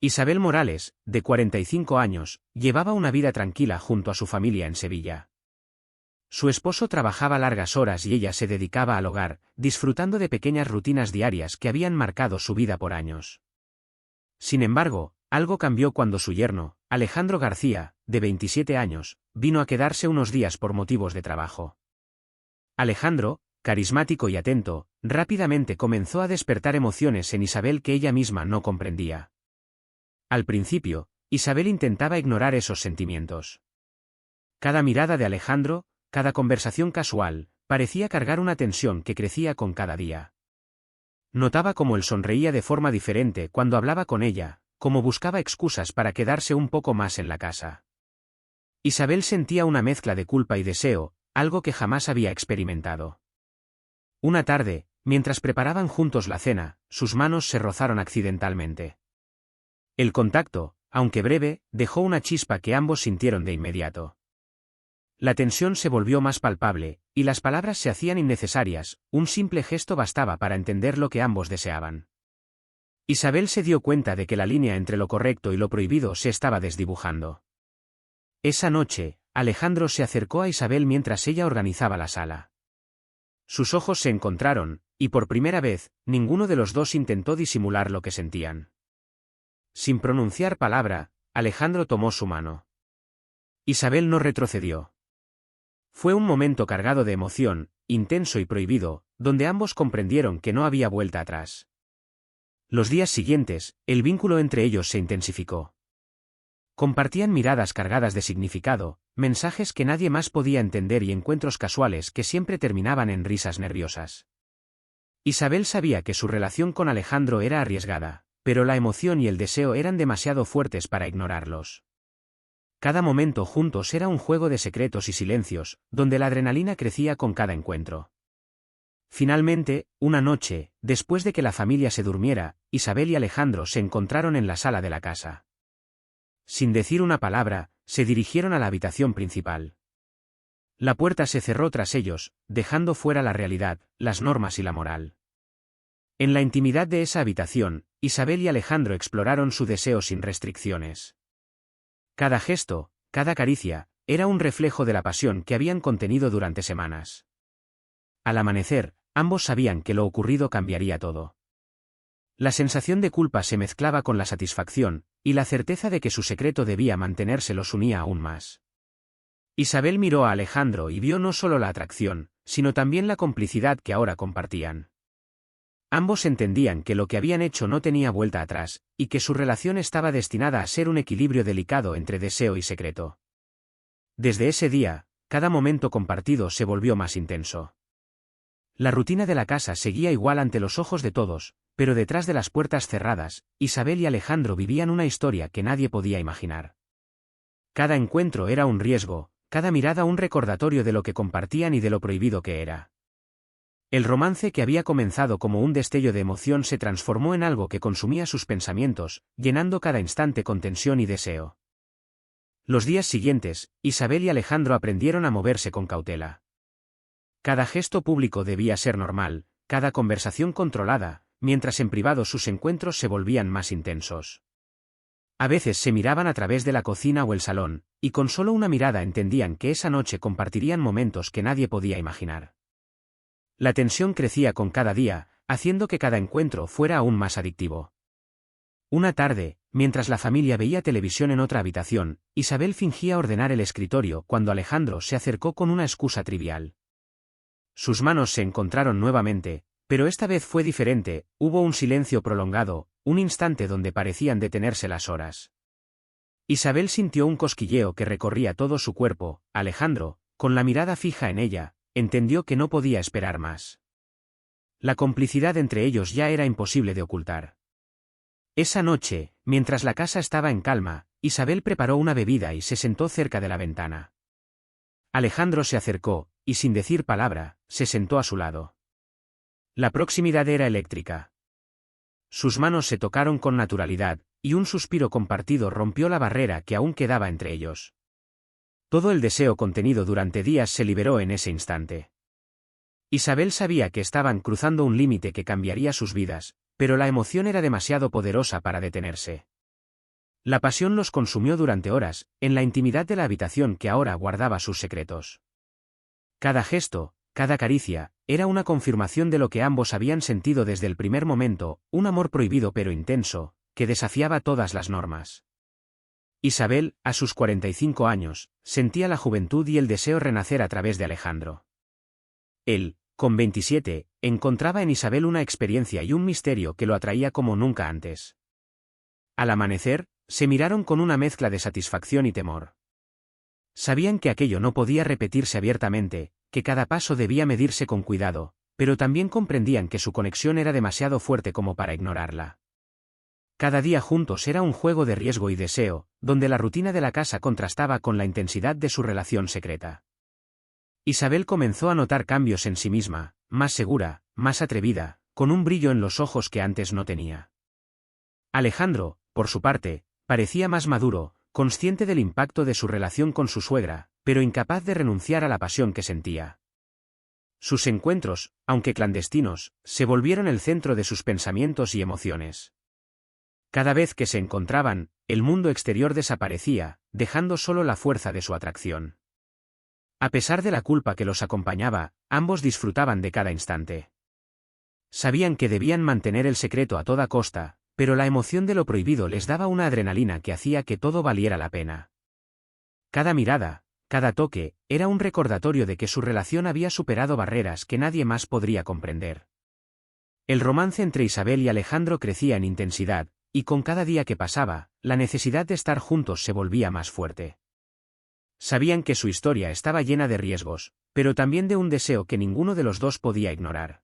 Isabel Morales, de 45 años, llevaba una vida tranquila junto a su familia en Sevilla. Su esposo trabajaba largas horas y ella se dedicaba al hogar, disfrutando de pequeñas rutinas diarias que habían marcado su vida por años. Sin embargo, algo cambió cuando su yerno, Alejandro García, de 27 años, vino a quedarse unos días por motivos de trabajo. Alejandro, carismático y atento, rápidamente comenzó a despertar emociones en Isabel que ella misma no comprendía. Al principio, Isabel intentaba ignorar esos sentimientos. Cada mirada de Alejandro, cada conversación casual, parecía cargar una tensión que crecía con cada día. Notaba cómo él sonreía de forma diferente cuando hablaba con ella, cómo buscaba excusas para quedarse un poco más en la casa. Isabel sentía una mezcla de culpa y deseo, algo que jamás había experimentado. Una tarde, mientras preparaban juntos la cena, sus manos se rozaron accidentalmente. El contacto, aunque breve, dejó una chispa que ambos sintieron de inmediato. La tensión se volvió más palpable, y las palabras se hacían innecesarias, un simple gesto bastaba para entender lo que ambos deseaban. Isabel se dio cuenta de que la línea entre lo correcto y lo prohibido se estaba desdibujando. Esa noche, Alejandro se acercó a Isabel mientras ella organizaba la sala. Sus ojos se encontraron, y por primera vez, ninguno de los dos intentó disimular lo que sentían. Sin pronunciar palabra, Alejandro tomó su mano. Isabel no retrocedió. Fue un momento cargado de emoción, intenso y prohibido, donde ambos comprendieron que no había vuelta atrás. Los días siguientes, el vínculo entre ellos se intensificó. Compartían miradas cargadas de significado, mensajes que nadie más podía entender y encuentros casuales que siempre terminaban en risas nerviosas. Isabel sabía que su relación con Alejandro era arriesgada, pero la emoción y el deseo eran demasiado fuertes para ignorarlos. Cada momento juntos era un juego de secretos y silencios, donde la adrenalina crecía con cada encuentro. Finalmente, una noche, después de que la familia se durmiera, Isabel y Alejandro se encontraron en la sala de la casa. Sin decir una palabra, se dirigieron a la habitación principal. La puerta se cerró tras ellos, dejando fuera la realidad, las normas y la moral. En la intimidad de esa habitación, Isabel y Alejandro exploraron su deseo sin restricciones. Cada gesto, cada caricia, era un reflejo de la pasión que habían contenido durante semanas. Al amanecer, ambos sabían que lo ocurrido cambiaría todo. La sensación de culpa se mezclaba con la satisfacción, y la certeza de que su secreto debía mantenerse los unía aún más. Isabel miró a Alejandro y vio no solo la atracción, sino también la complicidad que ahora compartían. Ambos entendían que lo que habían hecho no tenía vuelta atrás, y que su relación estaba destinada a ser un equilibrio delicado entre deseo y secreto. Desde ese día, cada momento compartido se volvió más intenso. La rutina de la casa seguía igual ante los ojos de todos, pero detrás de las puertas cerradas, Isabel y Alejandro vivían una historia que nadie podía imaginar. Cada encuentro era un riesgo, cada mirada un recordatorio de lo que compartían y de lo prohibido que era. El romance que había comenzado como un destello de emoción se transformó en algo que consumía sus pensamientos, llenando cada instante con tensión y deseo. Los días siguientes, Isabel y Alejandro aprendieron a moverse con cautela. Cada gesto público debía ser normal, cada conversación controlada, mientras en privado sus encuentros se volvían más intensos. A veces se miraban a través de la cocina o el salón, y con solo una mirada entendían que esa noche compartirían momentos que nadie podía imaginar. La tensión crecía con cada día, haciendo que cada encuentro fuera aún más adictivo. Una tarde, mientras la familia veía televisión en otra habitación, Isabel fingía ordenar el escritorio cuando Alejandro se acercó con una excusa trivial. Sus manos se encontraron nuevamente, pero esta vez fue diferente, hubo un silencio prolongado, un instante donde parecían detenerse las horas. Isabel sintió un cosquilleo que recorría todo su cuerpo, Alejandro, con la mirada fija en ella, entendió que no podía esperar más. La complicidad entre ellos ya era imposible de ocultar. Esa noche, mientras la casa estaba en calma, Isabel preparó una bebida y se sentó cerca de la ventana. Alejandro se acercó, y sin decir palabra, se sentó a su lado. La proximidad era eléctrica. Sus manos se tocaron con naturalidad, y un suspiro compartido rompió la barrera que aún quedaba entre ellos. Todo el deseo contenido durante días se liberó en ese instante. Isabel sabía que estaban cruzando un límite que cambiaría sus vidas, pero la emoción era demasiado poderosa para detenerse. La pasión los consumió durante horas, en la intimidad de la habitación que ahora guardaba sus secretos. Cada gesto, cada caricia, era una confirmación de lo que ambos habían sentido desde el primer momento, un amor prohibido pero intenso, que desafiaba todas las normas. Isabel, a sus 45 años, sentía la juventud y el deseo renacer a través de Alejandro. Él, con 27, encontraba en Isabel una experiencia y un misterio que lo atraía como nunca antes. Al amanecer, se miraron con una mezcla de satisfacción y temor. Sabían que aquello no podía repetirse abiertamente, que cada paso debía medirse con cuidado, pero también comprendían que su conexión era demasiado fuerte como para ignorarla. Cada día juntos era un juego de riesgo y deseo, donde la rutina de la casa contrastaba con la intensidad de su relación secreta. Isabel comenzó a notar cambios en sí misma, más segura, más atrevida, con un brillo en los ojos que antes no tenía. Alejandro, por su parte, parecía más maduro, consciente del impacto de su relación con su suegra, pero incapaz de renunciar a la pasión que sentía. Sus encuentros, aunque clandestinos, se volvieron el centro de sus pensamientos y emociones. Cada vez que se encontraban, el mundo exterior desaparecía, dejando solo la fuerza de su atracción. A pesar de la culpa que los acompañaba, ambos disfrutaban de cada instante. Sabían que debían mantener el secreto a toda costa, pero la emoción de lo prohibido les daba una adrenalina que hacía que todo valiera la pena. Cada mirada, cada toque, era un recordatorio de que su relación había superado barreras que nadie más podría comprender. El romance entre Isabel y Alejandro crecía en intensidad, y con cada día que pasaba, la necesidad de estar juntos se volvía más fuerte. Sabían que su historia estaba llena de riesgos, pero también de un deseo que ninguno de los dos podía ignorar.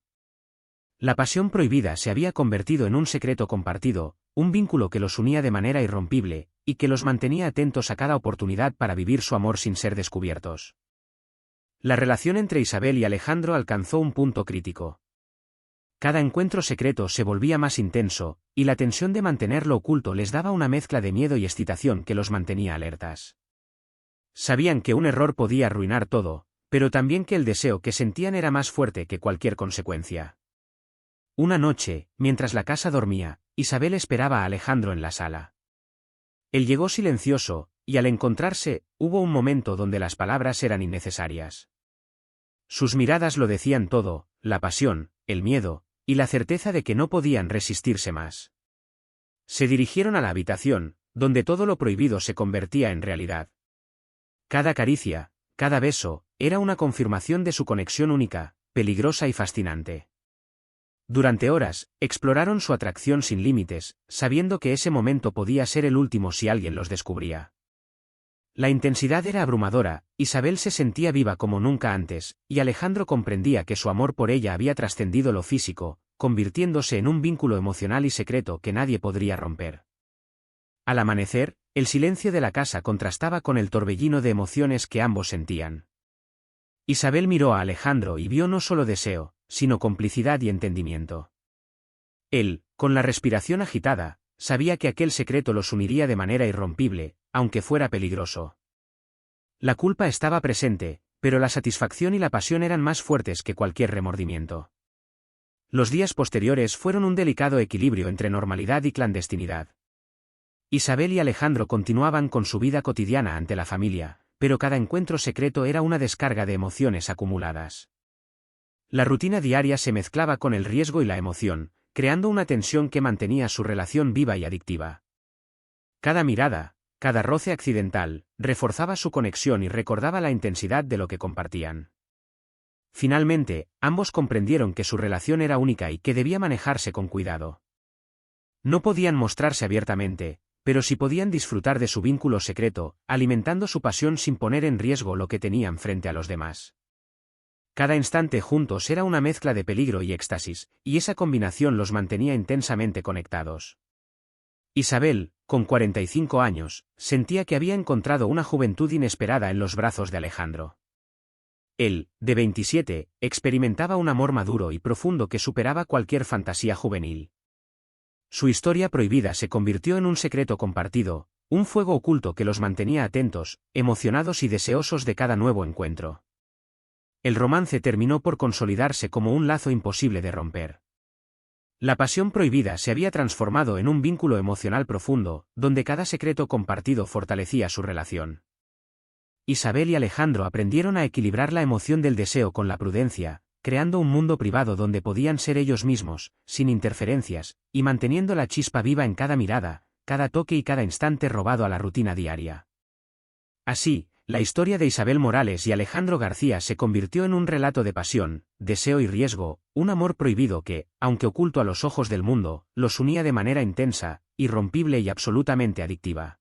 La pasión prohibida se había convertido en un secreto compartido, un vínculo que los unía de manera irrompible, y que los mantenía atentos a cada oportunidad para vivir su amor sin ser descubiertos. La relación entre Isabel y Alejandro alcanzó un punto crítico. Cada encuentro secreto se volvía más intenso, y la tensión de mantenerlo oculto les daba una mezcla de miedo y excitación que los mantenía alertas. Sabían que un error podía arruinar todo, pero también que el deseo que sentían era más fuerte que cualquier consecuencia. Una noche, mientras la casa dormía, Isabel esperaba a Alejandro en la sala. Él llegó silencioso, y al encontrarse, hubo un momento donde las palabras eran innecesarias. Sus miradas lo decían todo, la pasión, el miedo, y la certeza de que no podían resistirse más. Se dirigieron a la habitación, donde todo lo prohibido se convertía en realidad. Cada caricia, cada beso, era una confirmación de su conexión única, peligrosa y fascinante. Durante horas, exploraron su atracción sin límites, sabiendo que ese momento podía ser el último si alguien los descubría. La intensidad era abrumadora, Isabel se sentía viva como nunca antes, y Alejandro comprendía que su amor por ella había trascendido lo físico, convirtiéndose en un vínculo emocional y secreto que nadie podría romper. Al amanecer, el silencio de la casa contrastaba con el torbellino de emociones que ambos sentían. Isabel miró a Alejandro y vio no solo deseo, sino complicidad y entendimiento. Él, con la respiración agitada, sabía que aquel secreto los uniría de manera irrompible, aunque fuera peligroso. La culpa estaba presente, pero la satisfacción y la pasión eran más fuertes que cualquier remordimiento. Los días posteriores fueron un delicado equilibrio entre normalidad y clandestinidad. Isabel y Alejandro continuaban con su vida cotidiana ante la familia, pero cada encuentro secreto era una descarga de emociones acumuladas. La rutina diaria se mezclaba con el riesgo y la emoción, creando una tensión que mantenía su relación viva y adictiva. Cada mirada, cada roce accidental, reforzaba su conexión y recordaba la intensidad de lo que compartían. Finalmente, ambos comprendieron que su relación era única y que debía manejarse con cuidado. No podían mostrarse abiertamente, pero sí podían disfrutar de su vínculo secreto, alimentando su pasión sin poner en riesgo lo que tenían frente a los demás. Cada instante juntos era una mezcla de peligro y éxtasis, y esa combinación los mantenía intensamente conectados. Isabel, con 45 años, sentía que había encontrado una juventud inesperada en los brazos de Alejandro. Él, de 27, experimentaba un amor maduro y profundo que superaba cualquier fantasía juvenil. Su historia prohibida se convirtió en un secreto compartido, un fuego oculto que los mantenía atentos, emocionados y deseosos de cada nuevo encuentro. El romance terminó por consolidarse como un lazo imposible de romper. La pasión prohibida se había transformado en un vínculo emocional profundo, donde cada secreto compartido fortalecía su relación. Isabel y Alejandro aprendieron a equilibrar la emoción del deseo con la prudencia, creando un mundo privado donde podían ser ellos mismos, sin interferencias, y manteniendo la chispa viva en cada mirada, cada toque y cada instante robado a la rutina diaria. Así, la historia de Isabel Morales y Alejandro García se convirtió en un relato de pasión, deseo y riesgo, un amor prohibido que, aunque oculto a los ojos del mundo, los unía de manera intensa, irrompible y absolutamente adictiva.